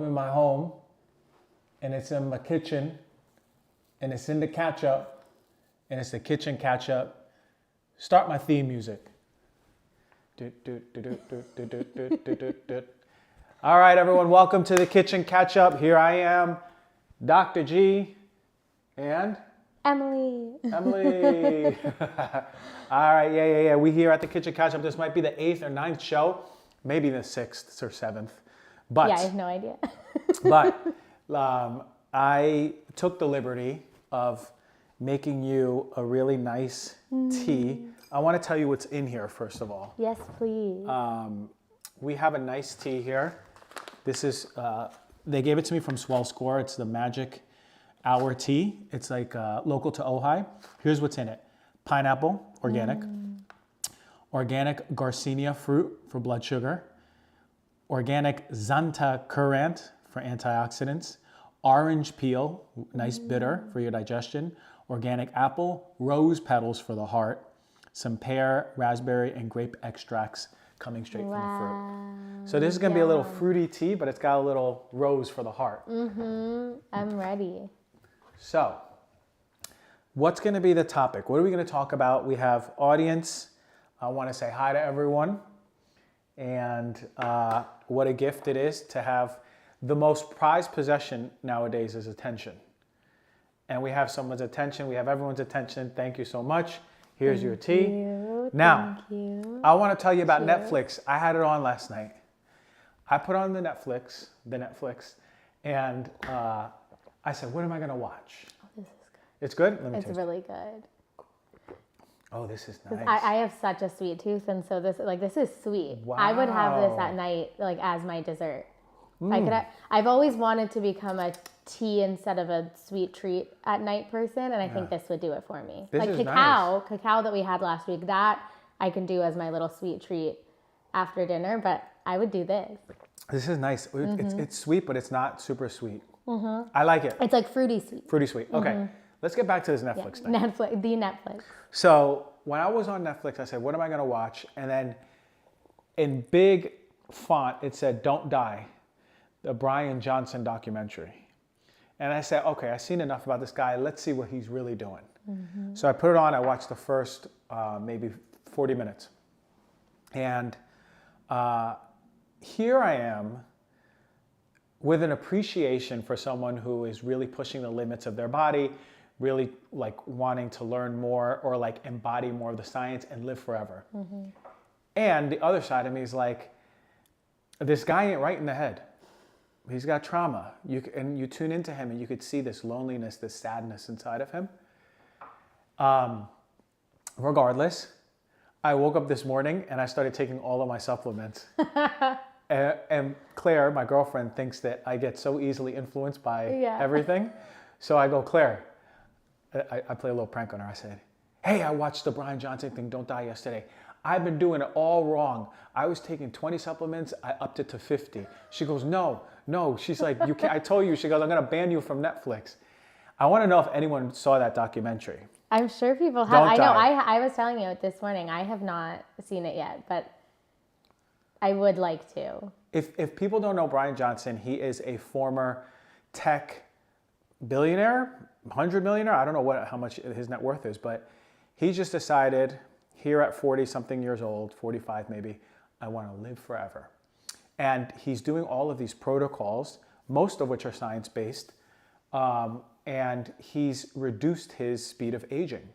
in my home, and it's in my kitchen, and it's in the catch-up, and it's the kitchen catch-up. Start my theme music. All right, everyone, welcome to the kitchen catch-up. Here I am, Dr. G, and Emily. Emily. All right, yeah. We here at the kitchen catch-up. This might be the 8th or 9th show, maybe the 6th or 7th. But Yeah, I have no idea. but I took the liberty of making you a really nice tea. I want to tell you what's in here, first of all. Yes, please. We have a nice tea here. This is, they gave it to me from Swell Score. It's the Magic Hour tea. It's like local to Ojai. Here's what's in it. Pineapple, organic. Organic Garcinia fruit for blood sugar. Organic Xantha currant for antioxidants. Orange peel, nice bitter for your digestion. Organic apple, rose petals for the heart. Some pear, raspberry, and grape extracts coming straight from the fruit. So this is going to be a little fruity tea, but it's got a little rose for the heart. I'm ready. So, what's going to be the topic? What are we going to talk about? We have audience. I want to say hi to everyone. And what a gift it is to have the most prized possession nowadays is attention. And we have someone's attention. We have everyone's attention. Thank you so much. Here's your tea. Now, I want to tell you about Netflix. I had it on last night. I put on the Netflix, and I said, what am I going to watch? Oh, this is good. It's good? Let me It's taste really good. Oh, this is nice. I have such a sweet tooth, and so this is sweet. Wow. I would have this at night, like as my dessert. I've always wanted to become a tea instead of a sweet treat at night person, and I think this would do it for me. This like is cacao that we had last week, that I can do as my little sweet treat after dinner, but I would do this. This is nice. It's sweet, but it's not super sweet. I like it. It's like fruity sweet. Fruity sweet. Okay, let's get back to this Netflix thing. Netflix. So when I was on Netflix, I said, what am I going to watch? And then in big font, it said, Don't Die, the Bryan Johnson documentary. And I said, okay, I've seen enough about this guy. Let's see what he's really doing. So I put it on. I watched the first maybe 40 minutes. And here I am with an appreciation for someone who is really pushing the limits of their body, really like wanting to learn more or like embody more of the science and live forever. And the other side of me is like, this guy ain't right in the head. He's got trauma. And you tune into him and you could see this loneliness, this sadness inside of him. Regardless, I woke up this morning and I started taking all of my supplements. And Claire, my girlfriend, thinks that I get so easily influenced by everything. So I go, Claire, I play a little prank on her. I said, hey, I watched the Bryan Johnson thing, Don't Die, yesterday. I've been doing it all wrong. I was taking 20 supplements. I upped it to 50. She goes, no. She's like, you can't. I told you. She goes, I'm going to ban you from Netflix. I want to know if anyone saw that documentary. I'm sure people have. Don't Die. I was telling you this morning. I have not seen it yet, but I would like to. If people don't know Bryan Johnson, he is a former tech billionaire, 100 millionaire. I don't know how much his net worth is, but he just decided here at 40 something years old, 45 maybe, I want to live forever. And he's doing all of these protocols, most of which are science-based, and he's reduced his speed of aging.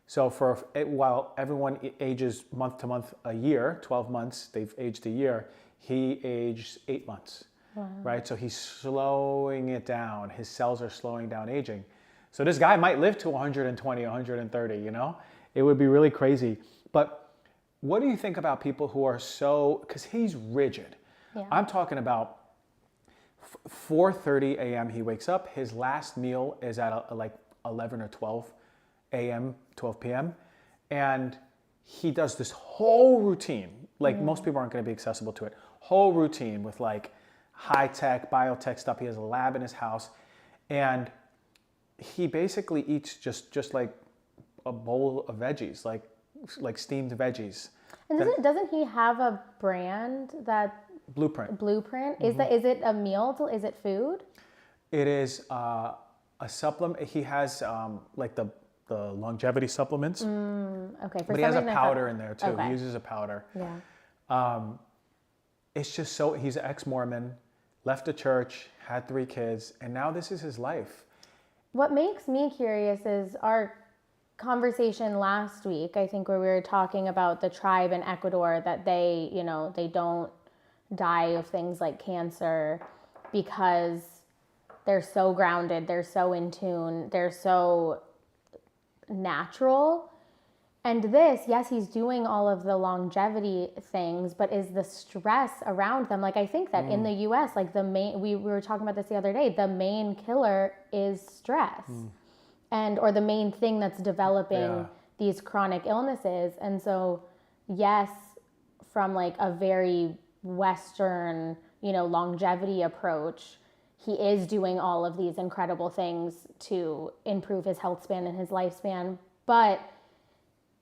So while everyone ages month to month a year, 12 months, they've aged a year, he aged 8 months, right? So he's slowing it down. His cells are slowing down aging. So this guy might live to 120, 130, you know? It would be really crazy. But what do you think about people who are because he's rigid. Yeah. I'm talking about 4:30 a.m. he wakes up. His last meal is at like 11 or 12 a.m., 12 p.m. And he does this whole routine. Like most people aren't going to be accessible to it. Whole routine with like high-tech, biotech stuff. He has a lab in his house. And he basically eats just like a bowl of veggies, like steamed veggies. And doesn't he have a brand that Blueprint. Blueprint. Is it a meal? Is it food? It is a supplement. He has like the longevity supplements. Okay. But he has a powder in there too. Okay. He uses a powder. Yeah. It's just so, he's an ex-Mormon, left the church, had 3 kids, and now this is his life. What makes me curious is our conversation last week, I think, where we were talking about the tribe in Ecuador, that they, they don't die of things like cancer because they're so grounded, they're so in tune, they're so natural. And this, yes, he's doing all of the longevity things, but is the stress around them? Like, I think that in the US, like we were talking about this the other day, the main killer is stress. Or the main thing that's developing these chronic illnesses. And so, yes, from like a very Western, longevity approach, he is doing all of these incredible things to improve his health span and his lifespan. But,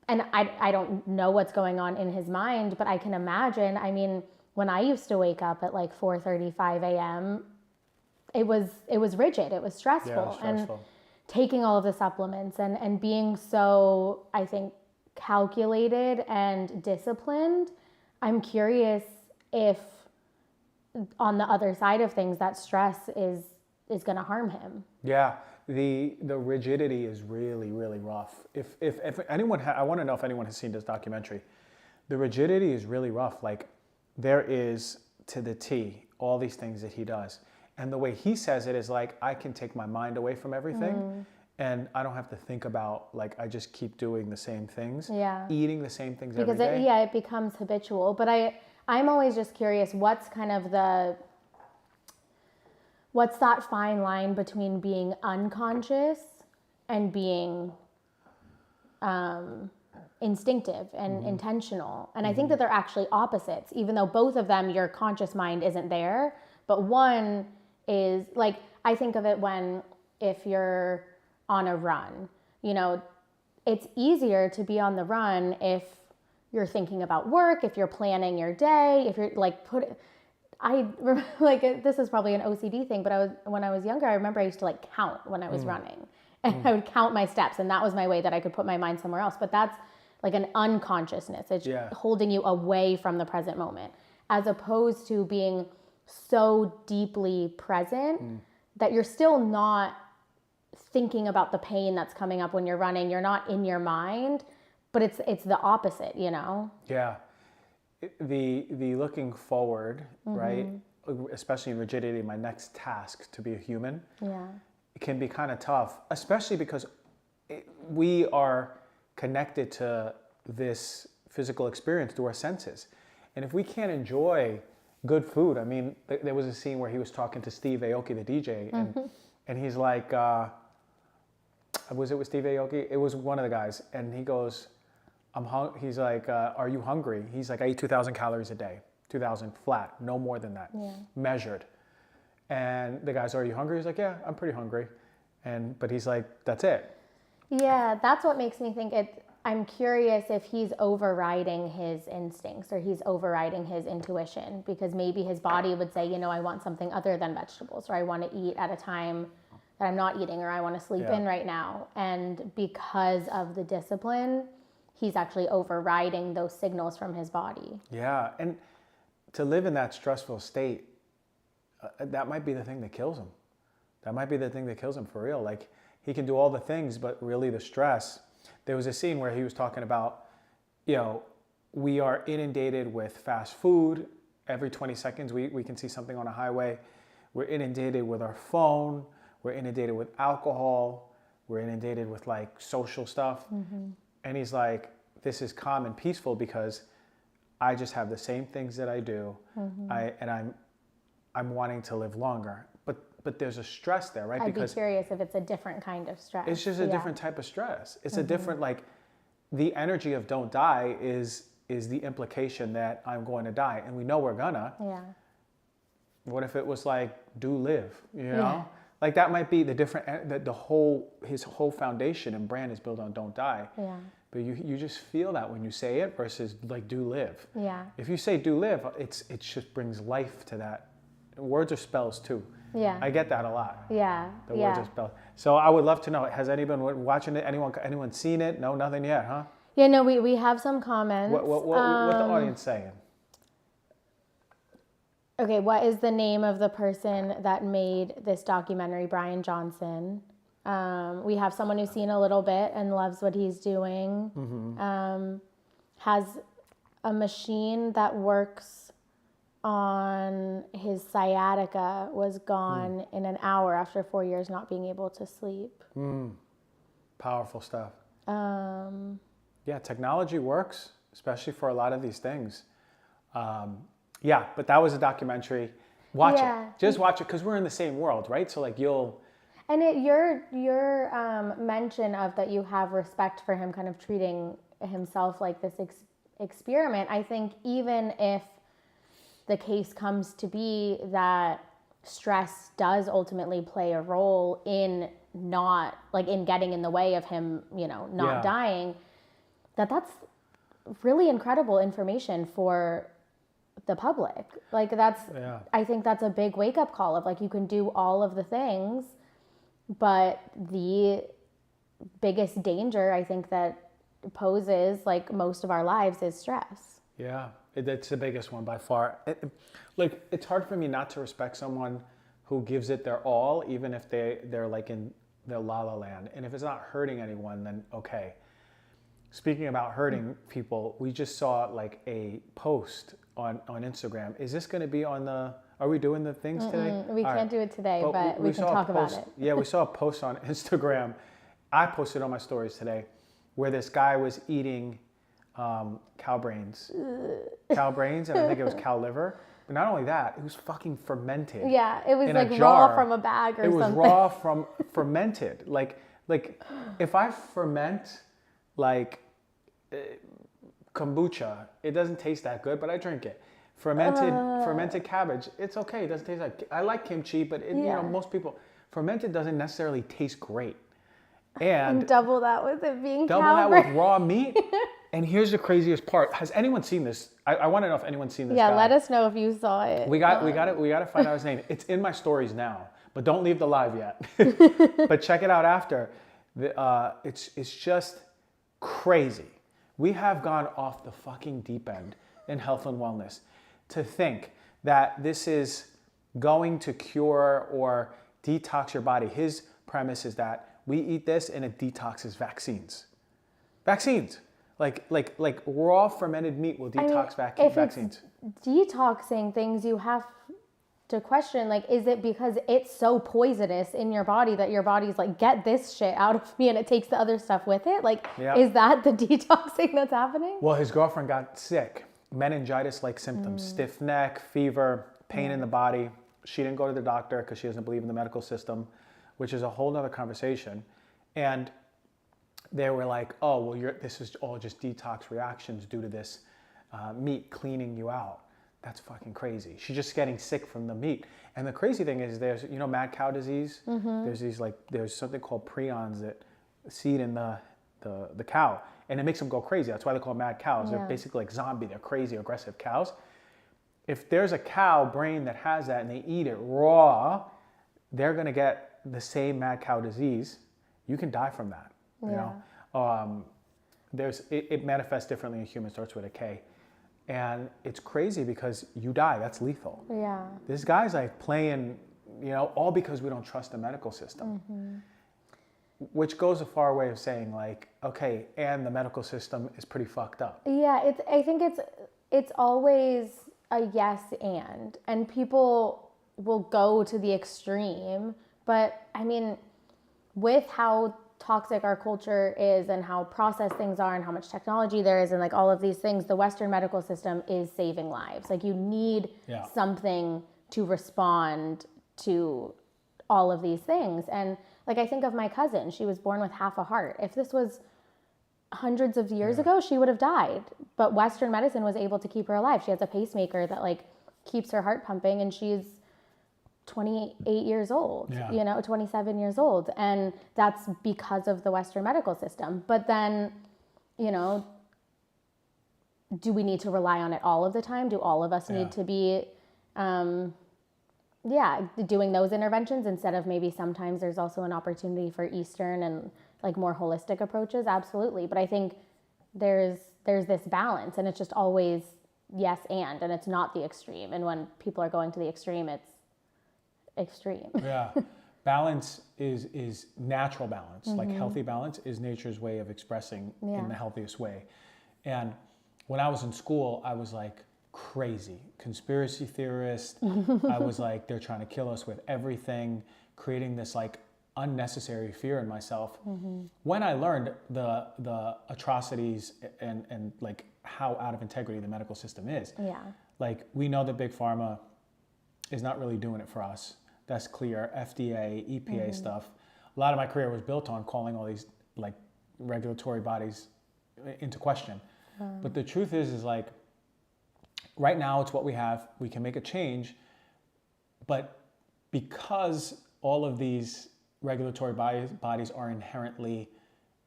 and I don't know what's going on in his mind, but I can imagine, I mean, when I used to wake up at like 4:35 a.m., it was rigid, it was stressful. Yeah, stressful. And taking all of the supplements and being so, I think, calculated and disciplined. I'm curious if on the other side of things, that stress is going to harm him. Yeah, the rigidity is really, really rough. If anyone, I want to know if anyone has seen this documentary. The rigidity is really rough. Like, there is, to the T, all these things that he does. And the way he says it is like, I can take my mind away from everything and I don't have to think about, like, I just keep doing the same things, eating the same things every day. Because it becomes habitual. But I'm always just curious, what's that fine line between being unconscious and being instinctive and intentional? And I think that they're actually opposites, even though both of them, your conscious mind isn't there. But one is, like, I think of it if you're on a run, it's easier to be on the run if you're thinking about work, if you're planning your day, if you're like this is probably an OCD thing, but when I was younger, I remember I used to like count when I was running, and I would count my steps, and that was my way that I could put my mind somewhere else. But that's like an unconsciousness. It's holding you away from the present moment, as opposed to being so deeply present that you're still not thinking about the pain that's coming up when you're running. You're not in your mind, but it's the opposite, Yeah. The looking forward, right? Especially in rigidity, my next task to be a human, it can be kind of tough, especially because we are connected to this physical experience through our senses. And if we can't enjoy good food, I mean, there was a scene where he was talking to Steve Aoki, the DJ, and he's like, was it with Steve Aoki? It was one of the guys, and he goes, he's like, are you hungry? He's like, I eat 2,000 calories a day, 2,000 flat, no more than that, measured. And the guy's, are you hungry? He's like, yeah, I'm pretty hungry. But he's like, that's it. Yeah, that's what makes me think I'm curious if he's overriding his instincts or he's overriding his intuition, because maybe his body would say, I want something other than vegetables, or I want to eat at a time that I'm not eating, or I want to sleep in right now. And because of the discipline, he's actually overriding those signals from his body. Yeah, and to live in that stressful state, that might be the thing that kills him. That might be the thing that kills him for real. Like, he can do all the things, but really the stress. There was a scene where he was talking about, we are inundated with fast food. Every 20 seconds, we can see something on a highway. We're inundated with our phone. We're inundated with alcohol. We're inundated with like social stuff. And he's like, this is calm and peaceful because I just have the same things that I do. I'm wanting to live longer. But there's a stress there, right? I'd be curious if it's a different kind of stress. It's just a different type of stress. It's a different, like, the energy of don't die is the implication that I'm going to die. And we know we're gonna. Yeah. What if it was like, do live, Yeah. Like, that might be the different, his whole foundation and brand is built on don't die. Yeah. but you just feel that when you say it versus like do live. Yeah. If you say do live, it just brings life to that. Words are spells too. Yeah. I get that a lot. Yeah. The words are spells. So I would love to know, has anyone watching it, anyone seen it? No, nothing yet, huh? Yeah, no, we have some comments. What the audience saying? Okay, what is the name of the person that made this documentary, Bryan Johnson? We have someone who's seen a little bit and loves what he's doing. Has a machine that works on his sciatica, was gone in an hour after 4 years not being able to sleep. Powerful stuff. Yeah, technology works, especially for a lot of these things. Yeah, but that was a documentary. Watch it. Just watch it because we're in the same world, right? So like you'll... And your mention of that you have respect for him kind of treating himself like this experiment, I think even if the case comes to be that stress does ultimately play a role in not, like in getting in the way of him, not dying, that's really incredible information for the public. Like I think that's a big wake-up call of like, you can do all of the things, but the biggest danger I think that poses like most of our lives is stress. Yeah, it's the biggest one by far. It's hard for me not to respect someone who gives it their all, even if they're like in their la-la land. And if it's not hurting anyone, then okay. Speaking about hurting people, we just saw like a post on Instagram. Is this going to be on the... Are we doing the things today? We can't do it today, but we can talk about it. Yeah, we saw a post on Instagram. I posted on my stories today where this guy was eating cow brains. Cow brains, and I think it was cow liver. But not only that, it was fucking fermented. Yeah, it was in like a jar. raw from a bag or something. It was raw from fermented. Like if I ferment like kombucha, it doesn't taste that good, but I drink it. Fermented cabbage, it's okay. It doesn't taste like... I like kimchi, but most people... Fermented doesn't necessarily taste great. And double that with it being double cow that brain. with raw meat. And here's the craziest part. Has anyone seen this? I want to know if anyone's seen this guy. Let us know if you saw it. We got to find out his name. It's in my stories now, but don't leave the live yet. But check it out after. It's just crazy. We have gone off the fucking deep end in health and wellness. To think that this is going to cure or detox your body. His premise is that we eat this and it detoxes vaccines. Vaccines. Like raw fermented meat will detox vaccines. If it's detoxing things, you have to question, like, is it because it's so poisonous in your body that your body's like, get this shit out of me, and it takes the other stuff with it? Like, is that the detoxing that's happening? Well, his girlfriend got sick. Meningitis-like symptoms, stiff neck, fever, pain in the body. She didn't go to the doctor because she doesn't believe in the medical system, which is a whole nother conversation. And they were like, oh, well, this is all just detox reactions due to this meat cleaning you out. That's fucking crazy. She's just getting sick from the meat. And the crazy thing is there's, mad cow disease. There's something called prions that seed in the cow. And it makes them go crazy. That's why they're called mad cows. They're basically like zombie. They're crazy, aggressive cows. If there's a cow brain that has that and they eat it raw, they're going to get the same mad cow disease. You can die from that. It manifests differently in humans. Starts with a K. And it's crazy because you die. That's lethal. Yeah. This guy's like playing, all because we don't trust the medical system. Which goes a far way of saying like, okay, and the medical system is pretty fucked up. Yeah, I think it's always a yes and people will go to the extreme, but I mean, with how toxic our culture is and how processed things are and how much technology there is and like all of these things, the Western medical system is saving lives. Like you need something to respond to all of these things. And like, I think of my cousin, she was born with half a heart. If this was hundreds of years ago, she would have died. But Western medicine was able to keep her alive. She has a pacemaker that like keeps her heart pumping, and she's 28 years old, 27 years old. And that's because of the Western medical system. But then you know, do we need to rely on it all of the time? Do all of us need to be, doing those interventions instead of maybe sometimes there's also an opportunity for Eastern and like more holistic approaches? Absolutely. But I think there's this balance, and it's just always yes and it's not the extreme. And when people are going to the extreme, it's extreme. Yeah. Balance is natural balance. Like healthy balance is nature's way of expressing in the healthiest way. And when I was in school, I was like crazy conspiracy theorist. I was like, they're trying to kill us with everything, creating this like unnecessary fear in myself. When I learned the atrocities and like how out of integrity the medical system is, like we know that big pharma is not really doing it for us. That's clear. FDA, EPA stuff. A lot of my career was built on calling all these like regulatory bodies into question. But the truth is like, right now it's what we have. We can make a change, but because all of these regulatory bodies are inherently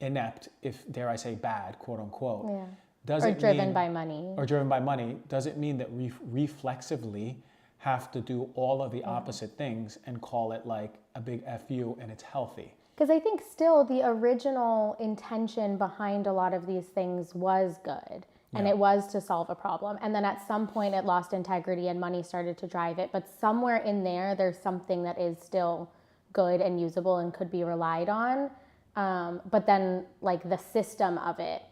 inept, if dare I say bad, quote unquote, doesn't driven by money. Or driven by money, doesn't mean that we reflexively have to do all of the opposite things and call it like a big FU and it's healthy. Because I think still the original intention behind a lot of these things was good. And it was to solve a problem. And then at some point it lost integrity and money started to drive it. But somewhere in there's something that is still good and usable and could be relied on. But then like the system of it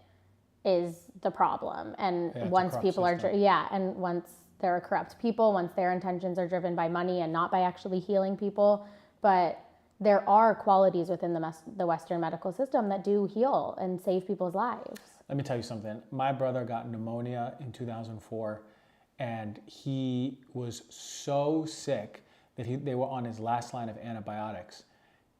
is the problem. And once people and once there are corrupt people, once their intentions are driven by money and not by actually healing people. But there are qualities within the Western medical system that do heal and save people's lives. Let me tell you something. My brother got pneumonia in 2004, and he was so sick that they were on his last line of antibiotics.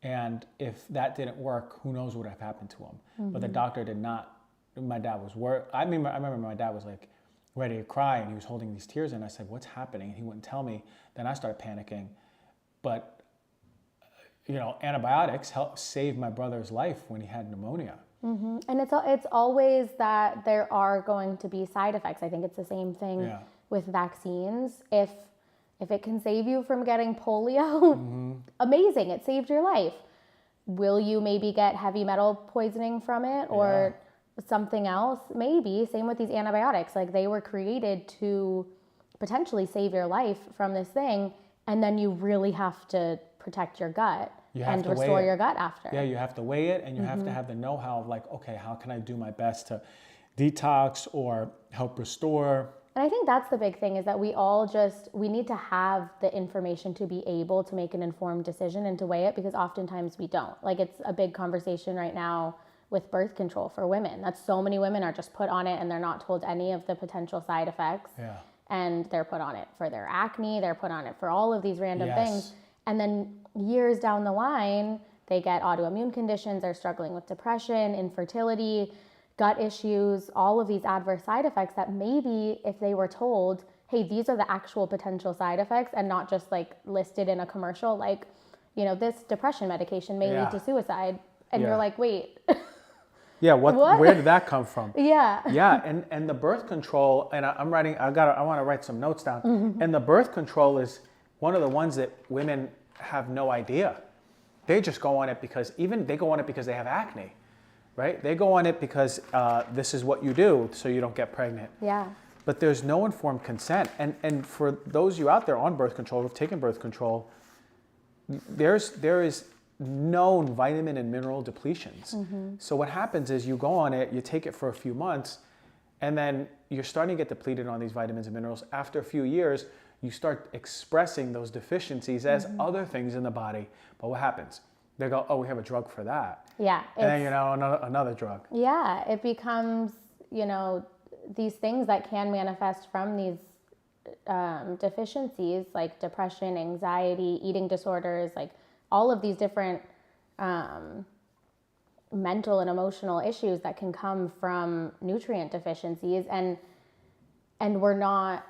And if that didn't work, who knows what would have happened to him. But the doctor did not. My dad was worried. I remember my dad was like ready to cry, and he was holding these tears, and I said, what's happening? And he wouldn't tell me. Then I started panicking. But you know, antibiotics helped save my brother's life when he had pneumonia. And it's always that there are going to be side effects. I think it's the same thing with vaccines. If it can save you from getting polio, amazing, it saved your life. Will you maybe get heavy metal poisoning from it or something else? Maybe. Same with these antibiotics. Like they were created to potentially save your life from this thing, and then you really have to protect your gut and restore your gut after. Yeah, you have to weigh it, and you have to have the know-how of like, okay, how can I do my best to detox or help restore? And I think that's the big thing, is that we need to have the information to be able to make an informed decision and to weigh it, because oftentimes we don't. Like it's a big conversation right now with birth control for women. That's so many women are just put on it and they're not told any of the potential side effects. Yeah. And they're put on it for their acne, they're put on it for all of these random things. And then years down the line, they get autoimmune conditions, they're struggling with depression, infertility, gut issues, all of these adverse side effects that maybe if they were told, hey, these are the actual potential side effects and not just like listed in a commercial, like, you know, this depression medication may lead to suicide. And you're like, wait. What? Where did that come from? And the birth control, and I want to write some notes down. And the birth control is one of the ones that women have no idea. They just go on it because they go on it because they have acne, right? They go on it because this is what you do so you don't get pregnant. Yeah. But there's no informed consent. And for those of you out there on birth control, who've taken birth control, there is known vitamin and mineral depletions. So what happens is you go on it, you take it for a few months, and then you're starting to get depleted on these vitamins and minerals. After a few years, you start expressing those deficiencies as other things in the body. But what happens? They go, oh, we have a drug for that. Yeah. And then, you know, another drug. Yeah, it becomes, you know, these things that can manifest from these deficiencies, like depression, anxiety, eating disorders, like all of these different mental and emotional issues that can come from nutrient deficiencies. And we're not,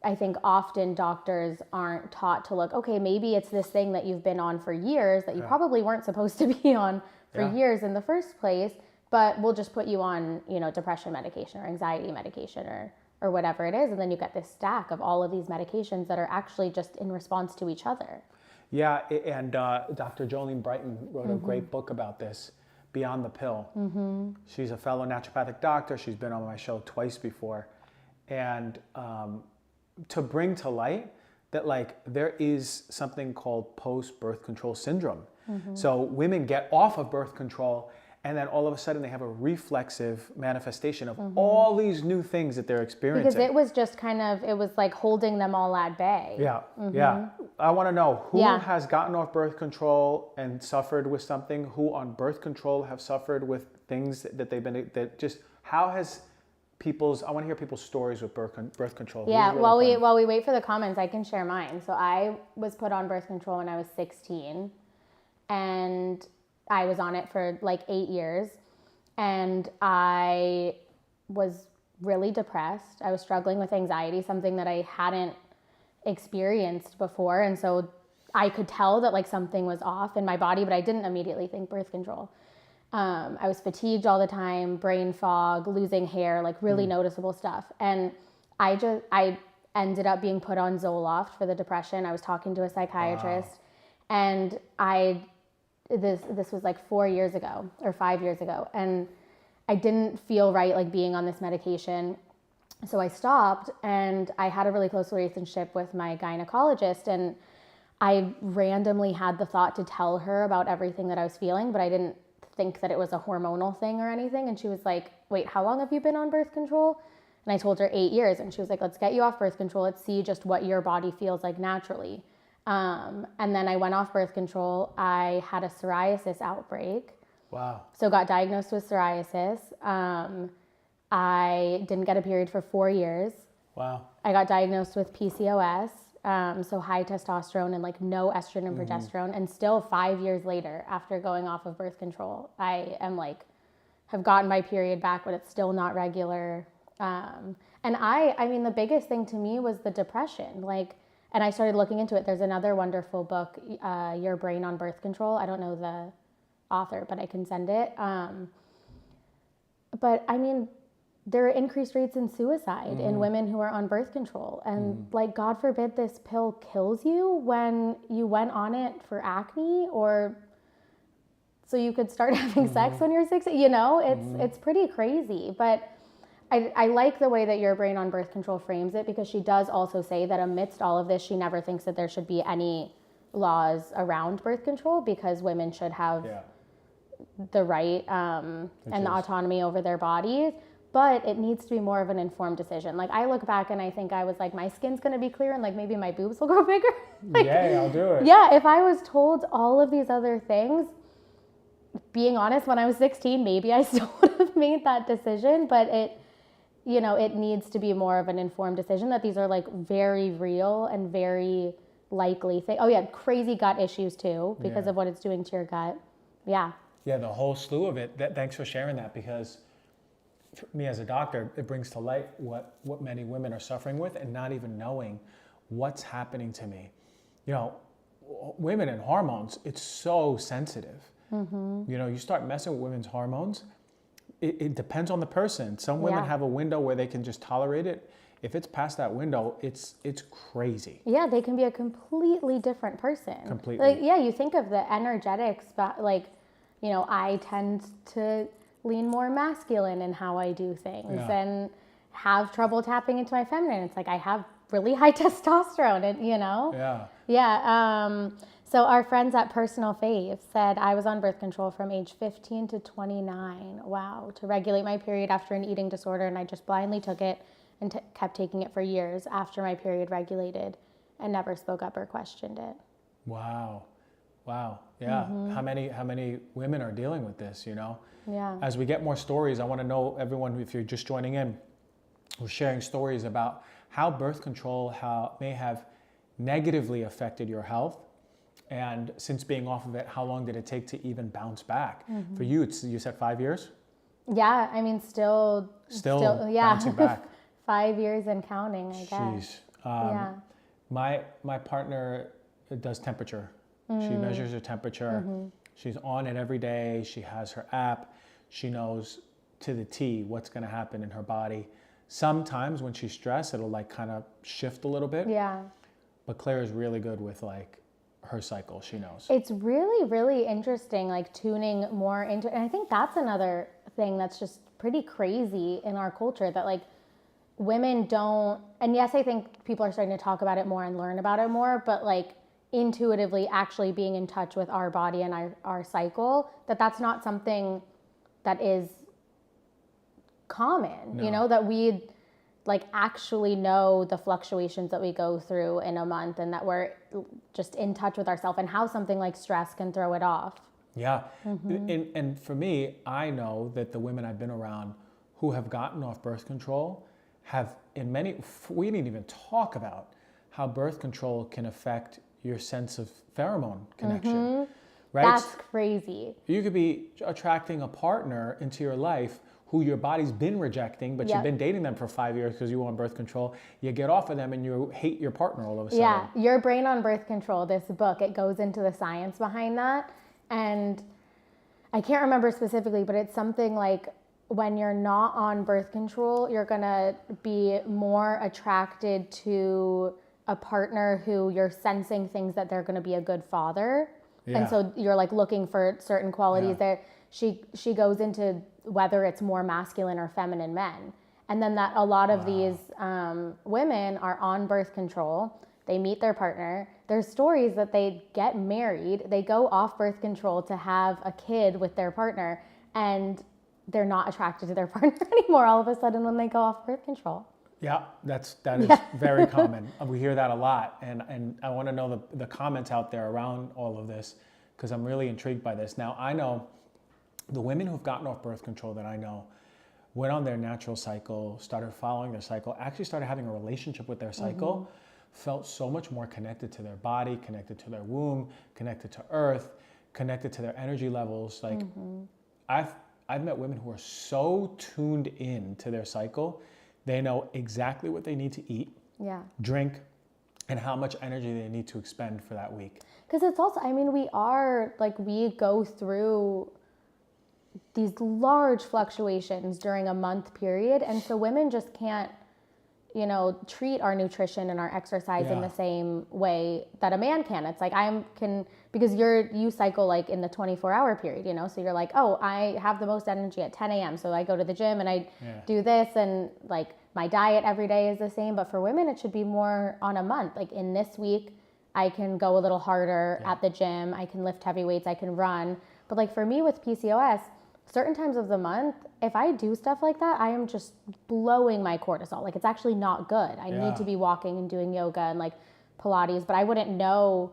I think often doctors aren't taught to look, okay, maybe it's this thing that you've been on for years that you probably weren't supposed to be on for years in the first place. but we'll just put you on, depression medication or anxiety medication or whatever it is. And then you get this stack of all of these medications that are actually just in response to each other. Yeah, and Dr. Jolene Brighton wrote a great book about this, Beyond the Pill. She's a fellow naturopathic doctor. She's been on my show twice before. And to bring to light that like there is something called post-birth control syndrome. So women get off of birth control and then all of a sudden they have a reflexive manifestation of all these new things that they're experiencing. Because it was just it was like holding them all at bay. Yeah, yeah. I want to know who has gotten off birth control and suffered with something, who on birth control have suffered with things that they've been, how has I want to hear people's stories with birth control. Yeah, really while we wait for the comments, I can share mine. So I was put on birth control when I was 16 and I was on it for like 8 years and I was really depressed. I was struggling with anxiety, something that I hadn't experienced before. And so I could tell that like something was off in my body, but I didn't immediately think birth control. I was fatigued all the time, brain fog, losing hair, like really noticeable stuff. And I ended up being put on Zoloft for the depression. I was talking to a psychiatrist and this was like 4 years ago or 5 years ago. And I didn't feel right, like being on this medication. So I stopped and I had a really close relationship with my gynecologist. And I randomly had the thought to tell her about everything that I was feeling, but I didn't think that it was a hormonal thing or anything. And she was like, wait, how long have you been on birth control? And I told her 8 years. And she was like, let's get you off birth control. Let's see just what your body feels like naturally. And then I went off birth control. I had a psoriasis outbreak. Wow. So got diagnosed with psoriasis. I didn't get a period for 4 years. Wow. I got diagnosed with PCOS. So high testosterone and like no estrogen and progesterone. And still 5 years later, after going off of birth control, I am like, have gotten my period back, but it's still not regular. And I mean, the biggest thing to me was the depression. And I started looking into it. There's another wonderful book, Your Brain on Birth Control. I don't know the author, but I can send it. But I mean, there are increased rates in suicide in women who are on birth control. And like, God forbid this pill kills you when you went on it for acne or so you could start having sex when you're 60. It's pretty crazy. But I like the way that Your Brain on Birth Control frames it, because she does also say that amidst all of this, she never thinks that there should be any laws around birth control because women should have the right and the autonomy over their bodies. But it needs to be more of an informed decision. Like, I look back and I think I was like, my skin's going to be clear and like maybe my boobs will grow bigger. Yay, I'll do it. Yeah, if I was told all of these other things, being honest, when I was 16, maybe I still would have made that decision. But it needs to be more of an informed decision that these are like very real and very likely things. Oh yeah, crazy gut issues too because of what it's doing to your gut. Yeah. Yeah, the whole slew of it. Thanks for sharing that, because for me as a doctor, it brings to light what many women are suffering with and not even knowing what's happening to me. Women and hormones, it's so sensitive. You start messing with women's hormones, it depends on the person. Some women have a window where they can just tolerate it. If it's past that window, it's crazy. Yeah, they can be a completely different person. Completely. You think of the energetics, I tend to lean more masculine in how I do things and have trouble tapping into my feminine. It's like I have really high testosterone, and so our friends at Personal Fave said I was on birth control from age 15 to 29. Wow, to regulate my period after an eating disorder, and I just blindly took it and kept taking it for years after my period regulated, and never spoke up or questioned it. Wow, yeah. How many women are dealing with this? Yeah. As we get more stories, I want to know, everyone, if you're just joining in, we're sharing stories about how birth control may have negatively affected your health. And since being off of it, how long did it take to even bounce back? For you, you said 5 years? Yeah, I mean, still bouncing back. 5 years and counting, I guess. Jeez. My partner does temperature. She measures her temperature. She's on it every day. She has her app. She knows to the T what's going to happen in her body. Sometimes when she's stressed, it'll like kind of shift a little bit. Yeah. But Claire is really good with like her cycle. She knows. It's really, really interesting, like tuning more into it. And I think that's another thing that's just pretty crazy in our culture, that like women don't, and yes, I think people are starting to talk about it more and learn about it more, but like intuitively actually being in touch with our body and our cycle, that's not something that is common, No. you know, that we like actually know the fluctuations that we go through in a month, and that we're just in touch with ourselves and how something like stress can throw it off. Yeah. And for me, I know that the women I've been around who have gotten off birth control have, in many, we didn't even talk about how birth control can affect your sense of pheromone connection, right? That's crazy. You could be attracting a partner into your life who your body's been rejecting, but you've been dating them for 5 years because you were on birth control. You get off of them and you hate your partner all of a sudden. Yeah, Your Brain on Birth Control, this book, it goes into the science behind that. And I can't remember specifically, but it's something like when you're not on birth control, you're gonna be more attracted to a partner who you're sensing things that they're gonna be a good father. Yeah. And so you're like looking for certain qualities that she goes into whether it's more masculine or feminine men. And then that a lot of these women are on birth control. They meet their partner. There's stories that they get married. They go off birth control to have a kid with their partner, and they're not attracted to their partner anymore all of a sudden when they go off birth control. Yeah, that is very common. We hear that a lot, and I want to know the comments out there around all of this, because I'm really intrigued by this. Now, I know the women who've gotten off birth control that I know went on their natural cycle, started following their cycle, actually started having a relationship with their cycle, felt so much more connected to their body, connected to their womb, connected to earth, connected to their energy levels. Like I've met women who are so tuned in to their cycle. They know exactly what they need to eat, drink, and how much energy they need to expend for that week. Because it's also, I mean, we go through these large fluctuations during a month period. And so women just can't, treat our nutrition and our exercise in the same way that a man can. It's like because you cycle like in the 24-hour period, so you're like, oh, I have the most energy at 10 a.m. So I go to the gym and I do this, and like my diet every day is the same. But for women, it should be more on a month. Like in this week, I can go a little harder at the gym. I can lift heavy weights. I can run. But like for me with PCOS, certain times of the month, if I do stuff like that, I am just blowing my cortisol. Like it's actually not good. I need to be walking and doing yoga and like Pilates, but I wouldn't know.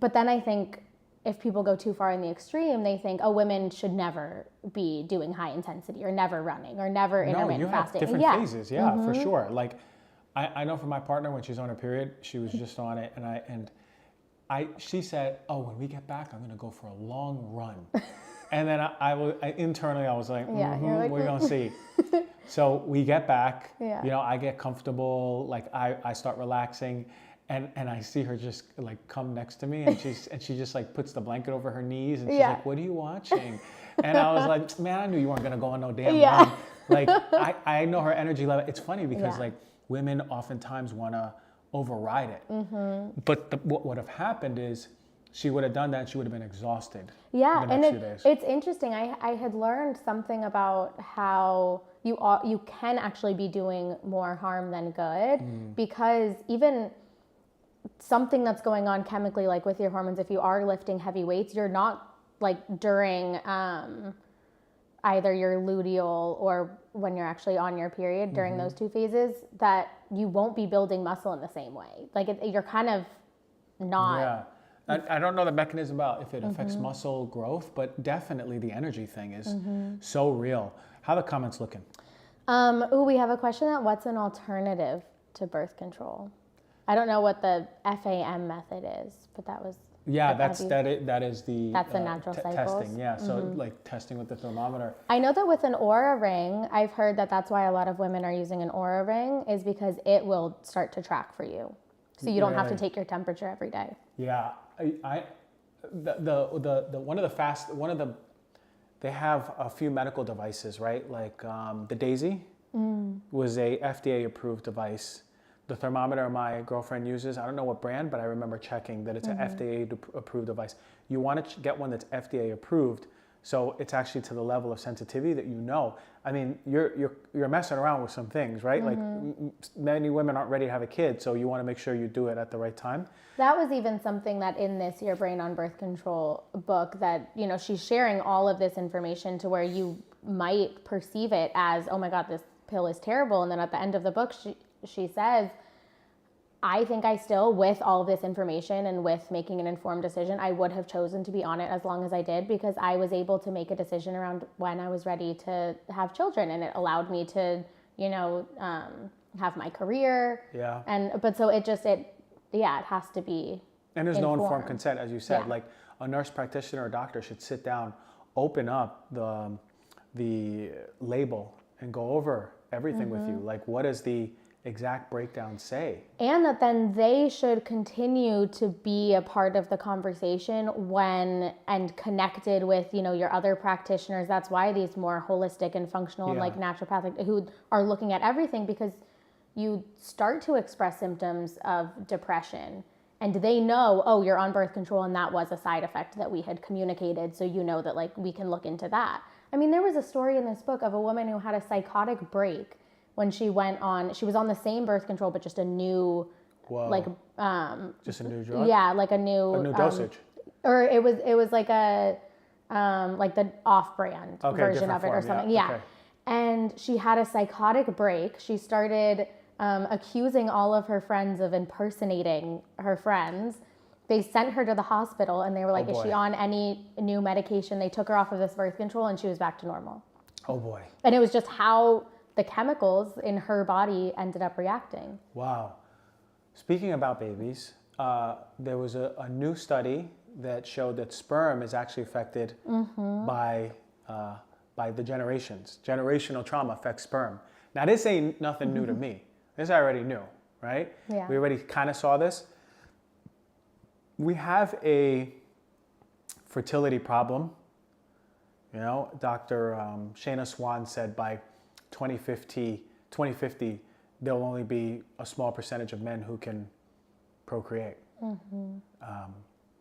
But then I think if people go too far in the extreme, they think, oh, women should never be doing high intensity or never running or never intermittent fasting. No, you have different phases, for sure. Like I know for my partner, when she's on her period, she was just on it, and she said, oh, when we get back, I'm gonna go for a long run. And then internally, I was like, we're going to see. So we get back, I get comfortable, like I start relaxing, and I see her just like come next to me, and she just like puts the blanket over her knees, and she's like, what are you watching? And I was like, man, I knew you weren't going to go on no damn run. Like I know her energy level. It's funny because like women oftentimes want to override it. But what would have happened is, she would have done that and she would have been exhausted. Yeah, the next few days. It's interesting. I had learned something about how you can actually be doing more harm than good, because even something that's going on chemically, like with your hormones, if you are lifting heavy weights, you're not like during either your luteal or when you're actually on your period during those two phases, that you won't be building muscle in the same way. Like you're kind of not... Yeah. I don't know the mechanism about if it affects muscle growth, but definitely the energy thing is so real. How are the comments looking? We have a question that what's an alternative to birth control? I don't know what the FAM method is, but that was... Yeah, that is the... That's the natural cycles. Testing, yeah. So like testing with the thermometer. I know that with an Oura ring, I've heard that that's why a lot of women are using an Oura ring, is because it will start to track for you. So you don't have to take your temperature every the they have a few medical devices, right? Like the Daisy was a FDA approved device. The thermometer my girlfriend uses, I don't know what brand, but I remember checking that it's an FDA approved device. You want to get one that's FDA approved, so it's actually to the level of sensitivity that you know. I mean, you're messing around with some things, right? Like many women aren't ready to have a kid, so you want to make sure you do it at the right time. That was even something that in this Your Brain on Birth Control book that, you know, she's sharing all of this information to where you might perceive it as, oh my God, this pill is terrible. And then at the end of the book, she says, I think I still, with all of this information and with making an informed decision, I would have chosen to be on it as long as I did, because I was able to make a decision around when I was ready to have children. And it allowed me to, you know, have my career. Yeah. But so it has to be. And there's informed. no informed consent, as you said. Yeah. Like a nurse practitioner or doctor should sit down, open up the label and go over everything with you. Like, what does the exact breakdown say? And that then they should continue to be a part of the conversation and connected with, you know, your other practitioners. That's why these more holistic and functional and like naturopathic who are looking at everything, because you start to express symptoms of depression and they know, oh, you're on birth control and that was a side effect that we had communicated. So you know that like we can look into that. I mean, there was a story in this book of a woman who had a psychotic break when she was on the same birth control, but just a new, just a new drug? Yeah, like a new dosage. Or it was like a, like the off-brand version of it or something. Yeah. Okay. And she had a psychotic break. She started accusing all of her friends of impersonating her friends. They sent her to the hospital and they were like, is she on any new medication? They took her off of this birth control and she was back to normal. Oh boy. And it was just how the chemicals in her body ended up reacting. Wow. Speaking about babies, there was a new study that showed that sperm is actually affected by the generations. Generational trauma affects sperm. Now this ain't nothing new to me. This I already knew, right? Yeah. We already kind of saw this. We have a fertility problem. You know, Dr. Shayna Swan said by 2050, there'll only be a small percentage of men who can procreate.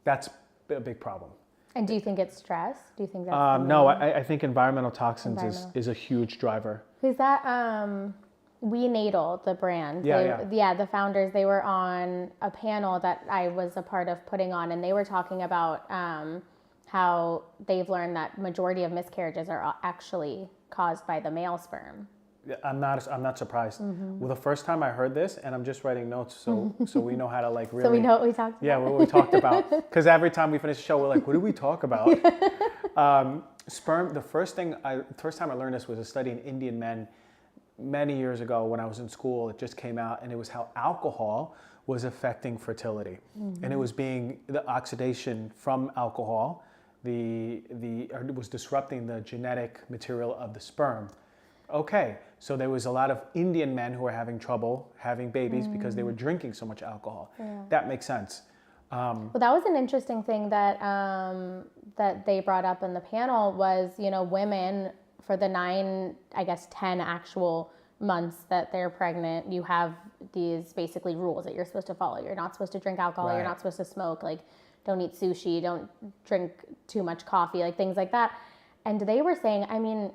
That's a big problem. And do you think it's stress? Do you think that's no, I think environmental toxins is a huge driver. Who's that? We Natal, the brand. Yeah. The founders, they were on a panel that I was a part of putting on, and they were talking about how they've learned that majority of miscarriages are actually caused by the male sperm. I'm not surprised. Well, the first time I heard this, and I'm just writing notes so we know how to like really. So we know what we talked about. Yeah, what we talked about. Because every time we finish the show, we're like, what did we talk about? Sperm. The first time I learned this was a study in Indian men many years ago when I was in school. It just came out, and it was how alcohol was affecting fertility, and it was being the oxidation from alcohol. It was disrupting the genetic material of the sperm. Okay, so there was a lot of Indian men who were having trouble having babies because they were drinking so much alcohol. Yeah. That makes sense. Well, that was an interesting thing that that they brought up in the panel was, you know, women for the 10 actual months that they're pregnant, you have these basically rules that you're supposed to follow. You're not supposed to drink alcohol. Right. You're not supposed to smoke. Like, don't eat sushi. Don't drink too much coffee. Like things like that. And they were saying, I mean,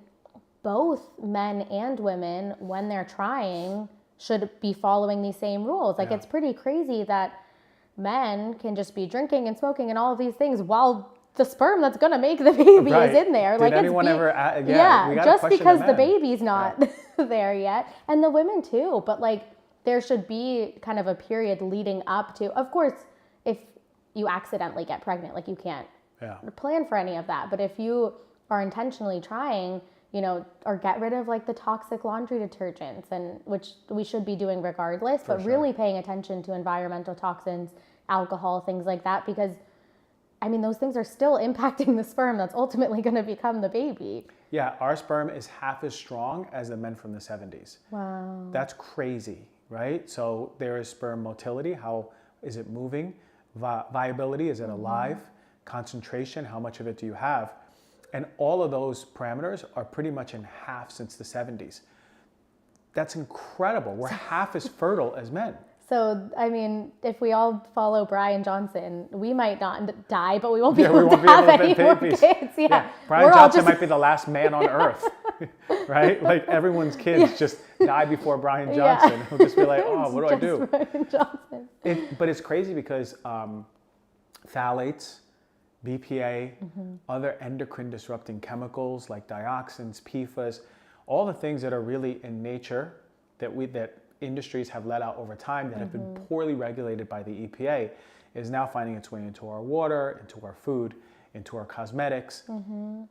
both men and women, when they're trying, should be following these same rules. Like, it's pretty crazy that men can just be drinking and smoking and all of these things while the sperm that's going to make the baby is in there. Did anyone ever... just because the baby's not there yet. And the women too. But, like, there should be kind of a period leading up to... Of course, if you accidentally get pregnant, like, you can't plan for any of that. But if you are intentionally trying... you know, or get rid of like the toxic laundry detergents, and which we should be doing regardless, but really paying attention to environmental toxins, alcohol, things like that, because I mean, those things are still impacting the sperm that's ultimately going to become the baby. Yeah, our sperm is half as strong as the men from the 70s. Wow. That's crazy, right? So there is sperm motility. How is it moving? Viability, is it alive? Concentration, how much of it do you have? And all of those parameters are pretty much in half since the 70s. That's incredible. We're half as fertile as men. So, I mean, if we all follow Bryan Johnson, we might not die, but we won't be we able won't to be have able to any more babies. kids. Yeah. Bryan We're all Johnson just- might be the last man on earth, right? Like everyone's kids just die before Bryan Johnson. He'll just be like, oh, what do I do? Bryan Johnson. But it's crazy because phthalates, BPA, other endocrine disrupting chemicals like dioxins, PFAS, all the things that are really in nature that industries have let out over time that have been poorly regulated by the EPA is now finding its way into our water, into our food, into our cosmetics,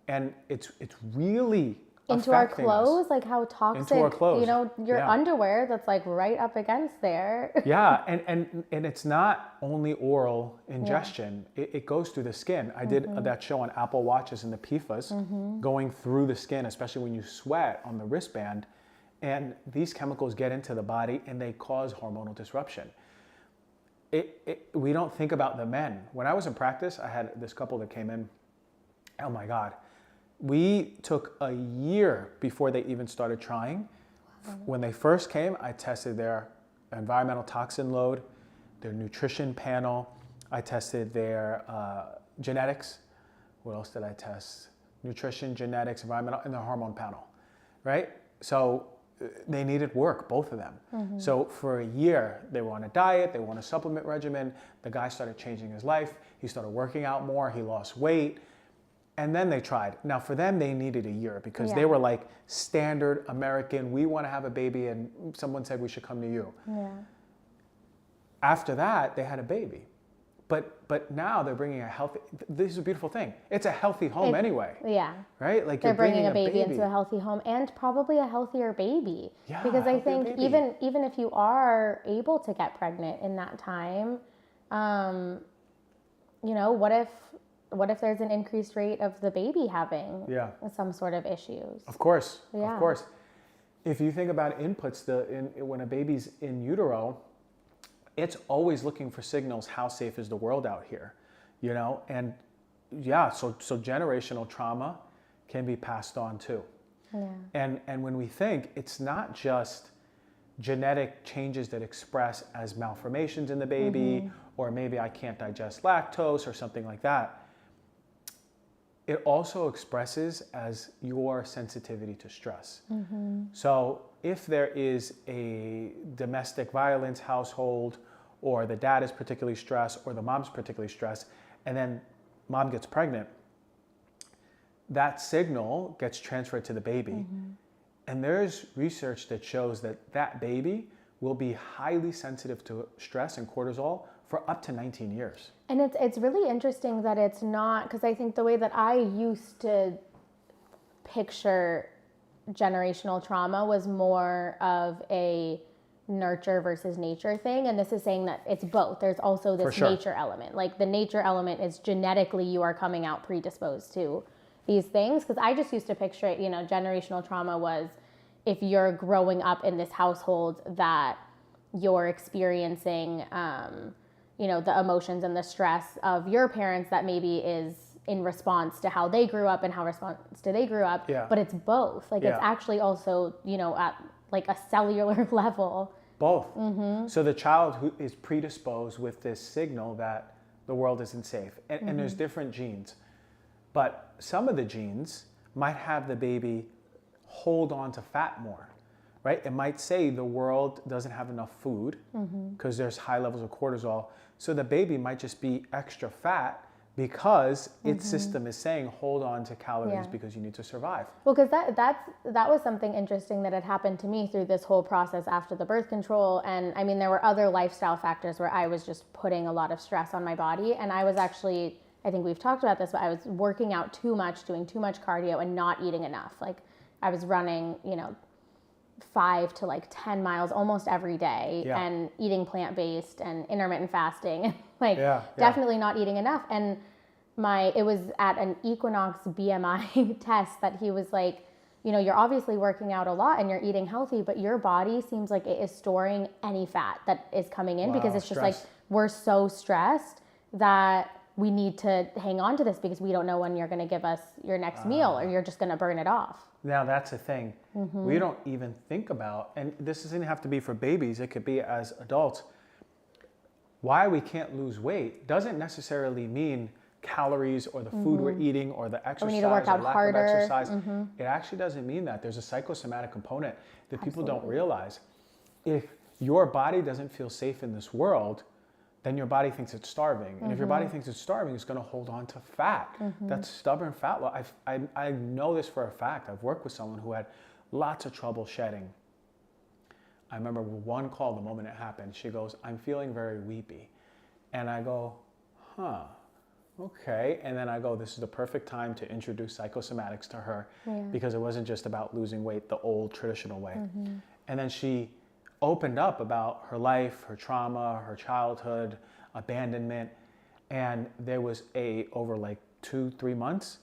and it's really Into our affecting clothes, us. like how toxic, Into our clothes. you know, your Yeah. underwear that's like right up against there. Yeah, and it's not only oral ingestion, it goes through the skin. I did that show on Apple Watches and the PFAS going through the skin, especially when you sweat on the wristband, and these chemicals get into the body and they cause hormonal disruption. We don't think about the men. When I was in practice, I had this couple that came in, oh my God. We took a year before they even started trying. When they first came, I tested their environmental toxin load, their nutrition panel. I tested their genetics. What else did I test? Nutrition, genetics, environmental, and their hormone panel, right? So they needed work, both of them. So for a year, they were on a diet, they were on a supplement regimen. The guy started changing his life. He started working out more, he lost weight. And then they tried. Now for them, they needed a year because they were like standard American, we want to have a baby and someone said we should come to you. Yeah. After that, they had a baby. But now they're bringing a healthy, this is a beautiful thing. It's a healthy home anyway, Yeah. right? Like They're you're bringing a baby into a healthy home and probably a healthier baby. Yeah, because I healthier think baby. even if you are able to get pregnant in that time, you know, what if there's an increased rate of the baby having some sort of issues? Of course, Yeah. of course. If you think about inputs, when a baby's in utero, it's always looking for signals, how safe is the world out here, you know? And yeah, so generational trauma can be passed on too. Yeah. And when we think, it's not just genetic changes that express as malformations in the baby, or maybe I can't digest lactose or something like that. It also expresses as your sensitivity to stress. So if there is a domestic violence household, or the dad is particularly stressed, or the mom's particularly stressed, and then mom gets pregnant, that signal gets transferred to the baby. And there's research that shows that that baby will be highly sensitive to stress and cortisol for up to 19 years. And it's really interesting that it's not, because I think the way that I used to picture generational trauma was more of a nurture versus nature thing. And this is saying that it's both. There's also this nature element. Like the nature element is genetically you are coming out predisposed to these things. Because I just used to picture it, you know, generational trauma was if you're growing up in this household that you're experiencing, you know, the emotions and the stress of your parents that maybe is in response to how they grew up and how response to they grew up. But it's both. Like it's actually also, you know, at like a cellular level. Both. So the child who is predisposed with this signal that the world isn't safe. And there's different genes. But some of the genes might have the baby hold on to fat more, right? It might say the world doesn't have enough food because there's high levels of cortisol. So the baby might just be extra fat because its system is saying hold on to calories because you need to survive. Well, because that was something interesting that had happened to me through this whole process after the birth control. And I mean, there were other lifestyle factors where I was just putting a lot of stress on my body. And I was actually, I think we've talked about this, but I was working out too much, doing too much cardio and not eating enough. Like I was running, you know, 5 to like 10 miles almost every day and eating plant-based and intermittent fasting, like definitely not eating enough. And it was at an Equinox BMI test that he was like, you know, you're obviously working out a lot and you're eating healthy, but your body seems like it is storing any fat that is coming in because it's just like, we're so stressed that we need to hang on to this because we don't know when you're going to give us your next meal, or you're just going to burn it off. Now that's the thing. We don't even think about, and this doesn't have to be for babies, it could be as adults. Why we can't lose weight doesn't necessarily mean calories or the food we're eating or the exercise we need to work out or lack harder. of exercise. It actually doesn't mean that. There's a psychosomatic component that people don't realize. If your body doesn't feel safe in this world, then your body thinks it's starving. And if your body thinks it's starving, it's going to hold on to fat. That's stubborn fat loss. I know this for a fact. I've worked with someone who had lots of trouble shedding. I remember one call, the moment it happened, she goes, I'm feeling very weepy. And I go, huh, okay. And then I go, this is the perfect time to introduce psychosomatics to her, because it wasn't just about losing weight the old traditional way. And then she opened up about her life, her trauma, her childhood, abandonment. And there was over like 2-3 months,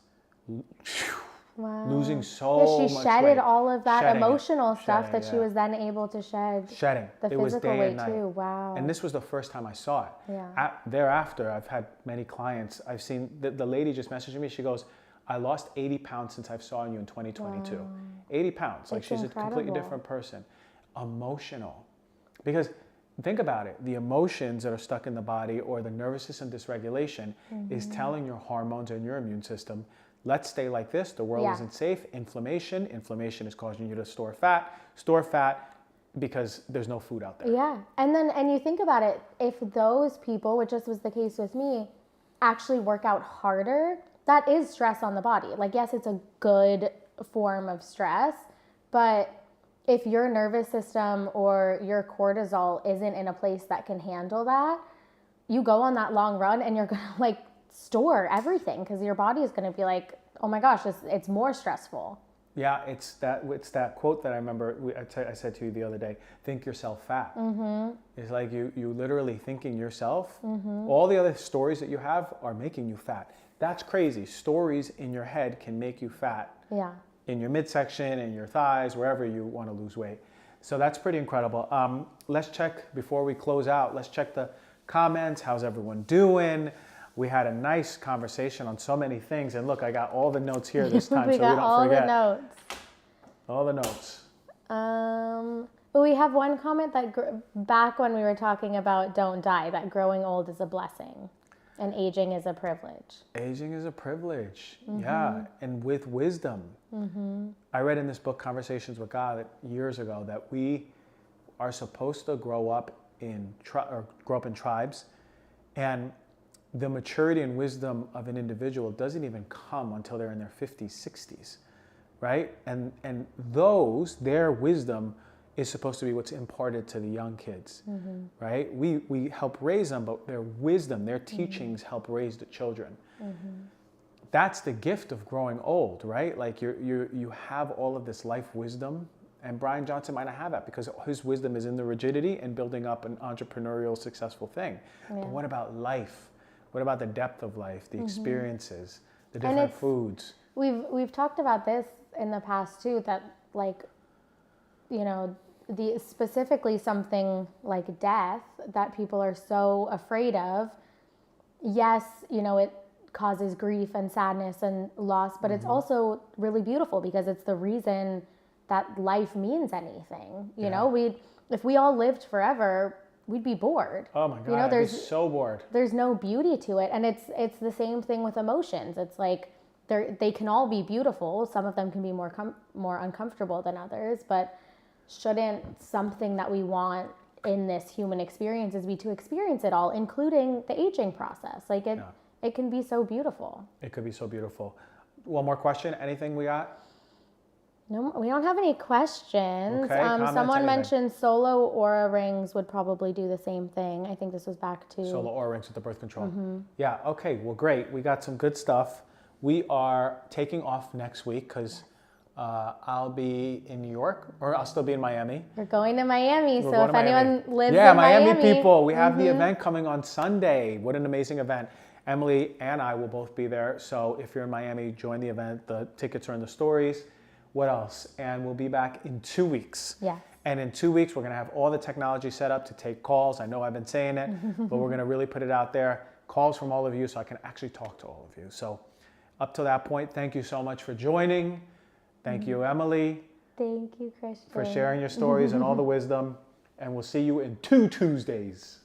losing so much weight. She shedded all of that Shedding emotional stuff shedding, that she was then able to shed. Shedding. The It was physical day weight and night. too. Wow. And this was the first time I saw it. Yeah. Thereafter, I've had many clients. I've seen the lady just messaged me. She goes, I lost 80 pounds since I saw you in 2022. Wow. 80 pounds. Like, That's she's a completely incredible. different person. Emotional. Because think about it. The emotions that are stuck in the body, or the nervous system dysregulation, is telling your hormones and your immune system, let's stay like this. The world isn't safe. Inflammation is causing you to store fat because there's no food out there. Yeah. And you think about it, if those people, which just was the case with me, actually work out harder, that is stress on the body. Like, yes, it's a good form of stress, but if your nervous system or your cortisol isn't in a place that can handle that, you go on that long run and you're going to like store everything, because your body is going to be like, oh my gosh, it's more stressful. Yeah, it's that quote that I remember I said to you the other day, think yourself fat. It's like you literally thinking yourself, all the other stories that you have are making you fat. That's crazy. Stories in your head can make you fat. Yeah. In your midsection, in your thighs, wherever you want to lose weight. So that's pretty incredible. Let's check, before we close out, let's check the comments. How's everyone doing? We had a nice conversation on so many things. And look, I got all the notes here this time, so we don't forget. All the notes. But we have one comment that back when we were talking about don't die, that growing old is a blessing and aging is a privilege. Aging is a privilege, yeah, and with wisdom. I read in this book, Conversations with God, years ago, that we are supposed to grow up in tribes, and the maturity and wisdom of an individual doesn't even come until they're in their 50s, 60s, right? And their wisdom is supposed to be what's imparted to the young kids, right? We help raise them, but their wisdom, their teachings help raise the children. That's the gift of growing old, right? Like you have all of this life wisdom, and Bryan Johnson might not have that because his wisdom is in the rigidity and building up an entrepreneurial, successful thing. Yeah. But what about life? What about the depth of life, the experiences, the different foods? We've talked about this in the past too, that like, you know, specifically something like death that people are so afraid of. Yes, you know, it causes grief and sadness and loss, but it's also really beautiful because it's the reason that life means anything. You know, if we all lived forever, we'd be bored. Oh my God, you know, I'd be so bored. There's no beauty to it. And it's the same thing with emotions. It's like they can all be beautiful. Some of them can be more uncomfortable than others, but shouldn't something that we want in this human experience is be to experience it all, including the aging process. Like it can be so beautiful. It could be so beautiful. One more question. Anything we got? No, we don't have any questions. Okay, someone mentioned solo aura rings would probably do the same thing. I think this was back to solo aura rings with the birth control. Yeah. Okay. Well, great. We got some good stuff. We are taking off next week because I'll be in New York, or I'll still be in Miami. We're going to Miami, so if anyone lives in Miami, Miami, people, we have the event coming on Sunday. What an amazing event. Emily and I will both be there. So if you're in Miami, join the event. The tickets are in the stories. What else? And we'll be back in 2 weeks. Yeah. And in 2 weeks, we're going to have all the technology set up to take calls. I know I've been saying it, but we're going to really put it out there. calls from all of you so I can actually talk to all of you. So up to that point, thank you so much for joining. Thank you, Emily. Thank you, Christian. For sharing your stories and all the wisdom. And we'll see you in 2 Tuesdays.